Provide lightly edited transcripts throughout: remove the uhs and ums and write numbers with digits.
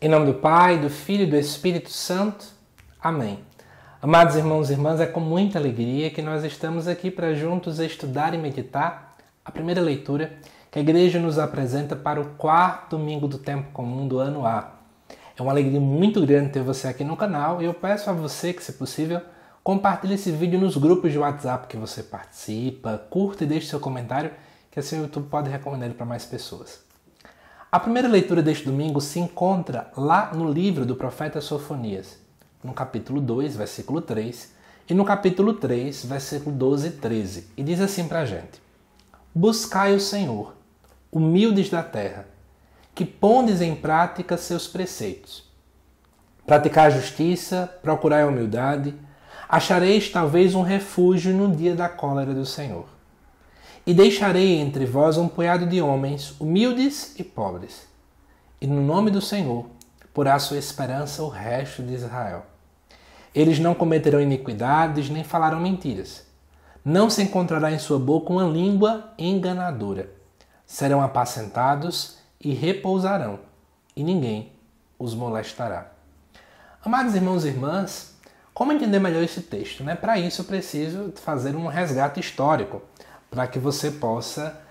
Em nome do Pai, do Filho e do Espírito Santo. Amém. Amados irmãos e irmãs, é com muita alegria que nós estamos aqui para juntos estudar e meditar a primeira leitura que a Igreja nos apresenta para o quarto domingo do tempo comum do ano A. É uma alegria muito grande ter você aqui no canal e eu peço a você que, se possível, compartilhe esse vídeo nos grupos de WhatsApp que você participa, curta e deixe seu comentário, que assim o YouTube pode recomendar ele para mais pessoas. A primeira leitura deste domingo se encontra lá no livro do profeta Sofonias, no capítulo 2, versículo 3, e no capítulo 3, versículo 12 e 13. E diz assim para a gente: Buscai o Senhor, humildes da terra, que pondes em prática seus preceitos. Praticai a justiça, procurai a humildade, achareis talvez um refúgio no dia da cólera do Senhor. E deixarei entre vós um punhado de homens humildes e pobres. E no nome do Senhor porá sua esperança o resto de Israel. Eles não cometerão iniquidades, nem falarão mentiras. Não se encontrará em sua boca uma língua enganadora. Serão apacentados e repousarão, e ninguém os molestará. Amados irmãos e irmãs, como entender melhor esse texto? Para isso eu preciso fazer um resgate histórico, para que você possa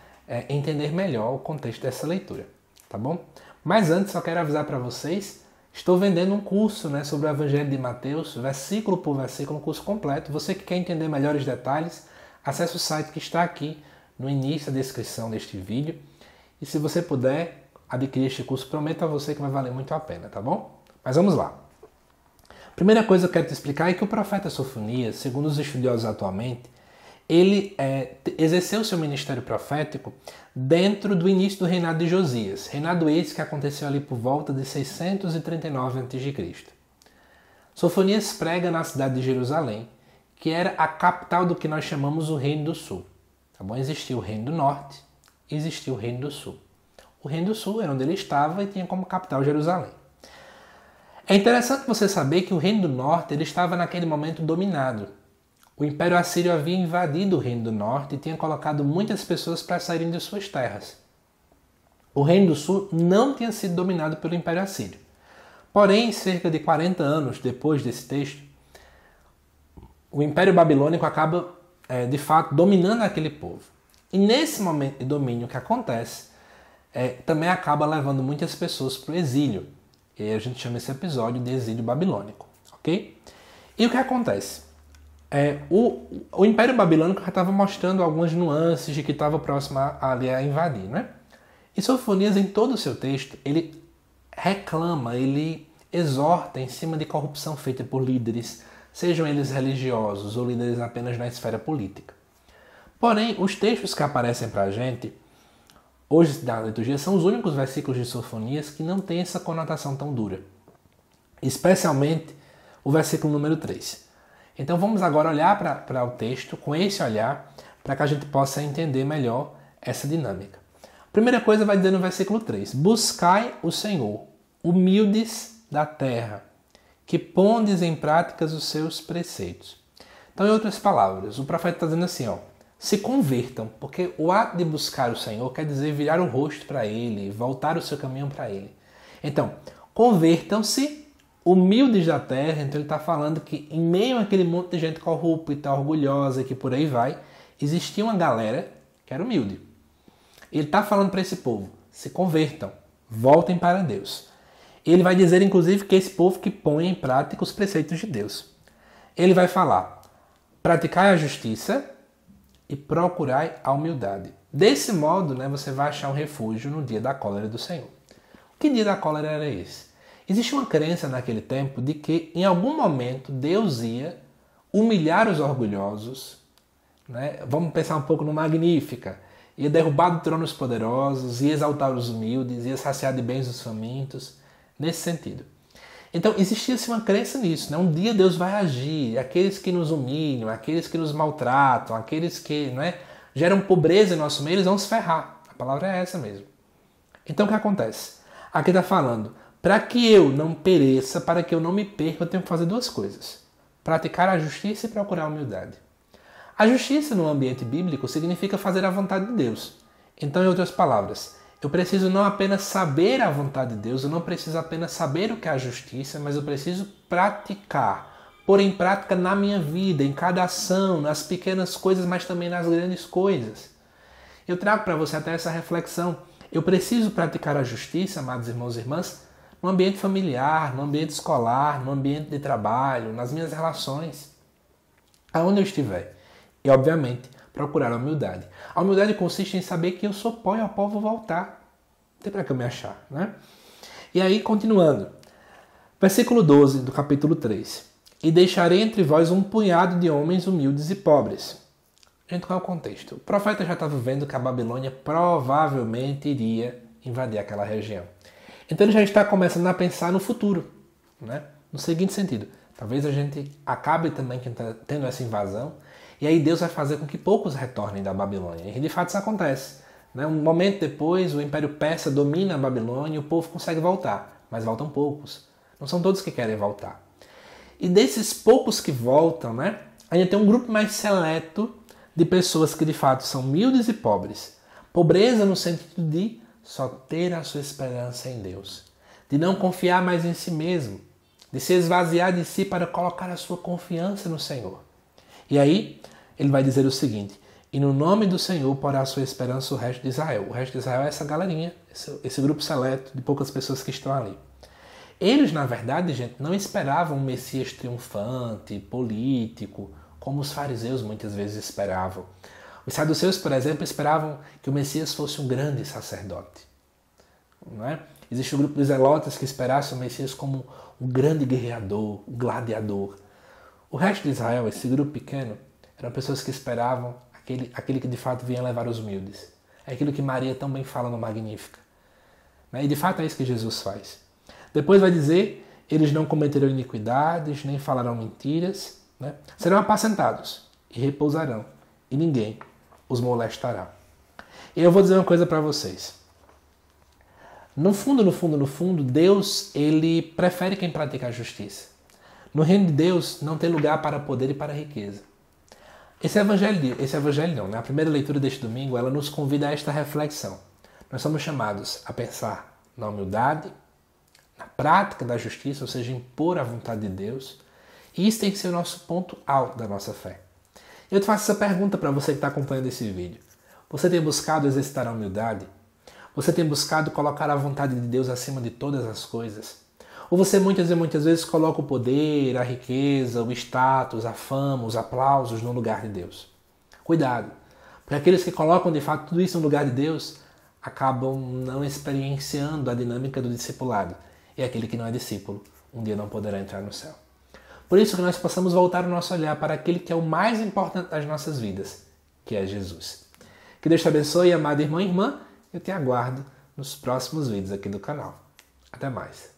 entender melhor o contexto dessa leitura, tá bom? Mas antes, só quero avisar para vocês, estou vendendo um curso sobre o Evangelho de Mateus, versículo por versículo, um curso completo. Você que quer entender melhores detalhes, acesse o site que está aqui no início da descrição deste vídeo. E se você puder adquirir este curso, prometo a você que vai valer muito a pena, tá bom? Mas vamos lá. Primeira coisa que eu quero te explicar é que o profeta Sofonias, segundo os estudiosos atualmente, ele exerceu seu ministério profético dentro do início do reinado de Josias, reinado esse que aconteceu ali por volta de 639 a.C. Sofonias prega na cidade de Jerusalém, que era a capital do que nós chamamos o Reino do Sul. Tá bom? Existia o Reino do Norte e existia o Reino do Sul. O Reino do Sul era onde ele estava e tinha como capital Jerusalém. É interessante você saber que o Reino do Norte ele estava naquele momento dominado. O Império Assírio havia invadido o Reino do Norte e tinha colocado muitas pessoas para saírem de suas terras. O Reino do Sul não tinha sido dominado pelo Império Assírio. Porém, cerca de 40 anos depois desse texto, o Império Babilônico acaba, de fato, dominando aquele povo. E nesse momento de domínio que acontece, também acaba levando muitas pessoas para o exílio. E aí a gente chama esse episódio de exílio babilônico, ok? E o que acontece? O Império Babilônico já estava mostrando algumas nuances de que estava próximo ali a invadir, né? E Sofonias, em todo o seu texto, ele reclama, ele exorta em cima de corrupção feita por líderes, sejam eles religiosos ou líderes apenas na esfera política. Porém, os textos que aparecem para a gente, hoje na liturgia, são os únicos versículos de Sofonias que não têm essa conotação tão dura. Especialmente o versículo número 3. Então vamos agora olhar para o texto com esse olhar, para que a gente possa entender melhor essa dinâmica. Primeira coisa vai dizer no versículo 3. Buscai o Senhor, humildes da terra, que pondes em práticas os seus preceitos. Então, em outras palavras, o profeta está dizendo assim, se convertam, porque o ato de buscar o Senhor quer dizer virar o rosto para Ele, voltar o seu caminho para Ele. Então, convertam-se, humildes da terra. Então ele está falando que em meio àquele monte de gente corrupta, orgulhosa, que por aí vai, existia uma galera que era humilde. Ele está falando para esse povo, se convertam, voltem para Deus. Ele vai dizer, inclusive, que esse povo que põe em prática os preceitos de Deus. Ele vai falar, praticai a justiça e procurai a humildade. Desse modo, você vai achar um refúgio no dia da cólera do Senhor. Que dia da cólera era esse? Existe uma crença naquele tempo de que em algum momento Deus ia humilhar os orgulhosos, Vamos pensar um pouco no Magnífica, ia derrubar do trono os poderosos, ia exaltar os humildes, ia saciar de bens os famintos, nesse sentido. Então existia-se uma crença nisso, Um dia Deus vai agir, aqueles que nos humilham, aqueles que nos maltratam, aqueles que geram pobreza em nosso meio, eles vão se ferrar. A palavra é essa mesmo. Então o que acontece? Aqui está falando, para que eu não pereça, para que eu não me perca, eu tenho que fazer duas coisas. Praticar a justiça e procurar a humildade. A justiça no ambiente bíblico significa fazer a vontade de Deus. Então, em outras palavras, Eu preciso não apenas saber a vontade de Deus, eu não preciso apenas saber o que é a justiça, mas eu preciso praticar, pôr em prática na minha vida, em cada ação, nas pequenas coisas, mas também nas grandes coisas. Eu trago para você até essa reflexão. Eu preciso praticar a justiça, amados irmãos e irmãs, no ambiente familiar, no ambiente escolar, no ambiente de trabalho, nas minhas relações, aonde eu estiver. E, obviamente, procurar a humildade. A humildade consiste em saber que eu sou pó e ao pó vou voltar. Não tem para que eu me achar, né? E aí, continuando. Versículo 12 do capítulo 3. E deixarei entre vós um punhado de homens humildes e pobres. Gente, qual é o contexto? O profeta já estava vendo que a Babilônia provavelmente iria invadir aquela região. Então ele já está começando a pensar no futuro, né? No seguinte sentido. Talvez a gente acabe também tendo essa invasão, e aí Deus vai fazer com que poucos retornem da Babilônia. E de fato isso acontece, né? Um momento depois, o Império Persa domina a Babilônia e o povo consegue voltar, mas voltam poucos. Não são todos que querem voltar. E desses poucos que voltam, né, ainda tem um grupo mais seleto de pessoas que de fato são humildes e pobres. Pobreza no sentido de só ter a sua esperança em Deus, de não confiar mais em si mesmo, de se esvaziar de si para colocar a sua confiança no Senhor. E aí, ele vai dizer o seguinte: e no nome do Senhor porá a sua esperança o resto de Israel. O resto de Israel é essa galerinha, esse grupo seleto de poucas pessoas que estão ali. Eles, na verdade, gente, não esperavam um Messias triunfante, político, como os fariseus muitas vezes esperavam. Os saduceus, por exemplo, esperavam que o Messias fosse um grande sacerdote. Não é? Existe o grupo dos zelotes que esperasse o Messias como um grande guerreador, um gladiador. O resto de Israel, esse grupo pequeno, eram pessoas que esperavam aquele que de fato vinha levar os humildes. É aquilo que Maria tão bem fala no Magnífica. E de fato é isso que Jesus faz. Depois vai dizer, eles não cometerão iniquidades, nem falarão mentiras, né? Serão apacentados e repousarão, e ninguém os molestará. E eu vou dizer uma coisa para vocês. No fundo, Deus, ele prefere quem pratica a justiça. No reino de Deus não tem lugar para poder e para riqueza. Esse evangelho não, né? A primeira leitura deste domingo, ela nos convida a esta reflexão. Nós somos chamados a pensar na humildade, na prática da justiça, ou seja, impor a vontade de Deus. E isso tem que ser o nosso ponto alto da nossa fé. Eu te faço essa pergunta para você que está acompanhando esse vídeo. Você tem buscado exercitar a humildade? Você tem buscado colocar a vontade de Deus acima de todas as coisas? Ou você muitas vezes coloca o poder, a riqueza, o status, a fama, os aplausos no lugar de Deus? Cuidado, porque aqueles que colocam de fato tudo isso no lugar de Deus acabam não experienciando a dinâmica do discipulado. E aquele que não é discípulo, um dia não poderá entrar no céu. Por isso que nós possamos voltar o nosso olhar para aquele que é o mais importante das nossas vidas, que é Jesus. Que Deus te abençoe, amado irmão e irmã. Eu te aguardo nos próximos vídeos aqui do canal. Até mais.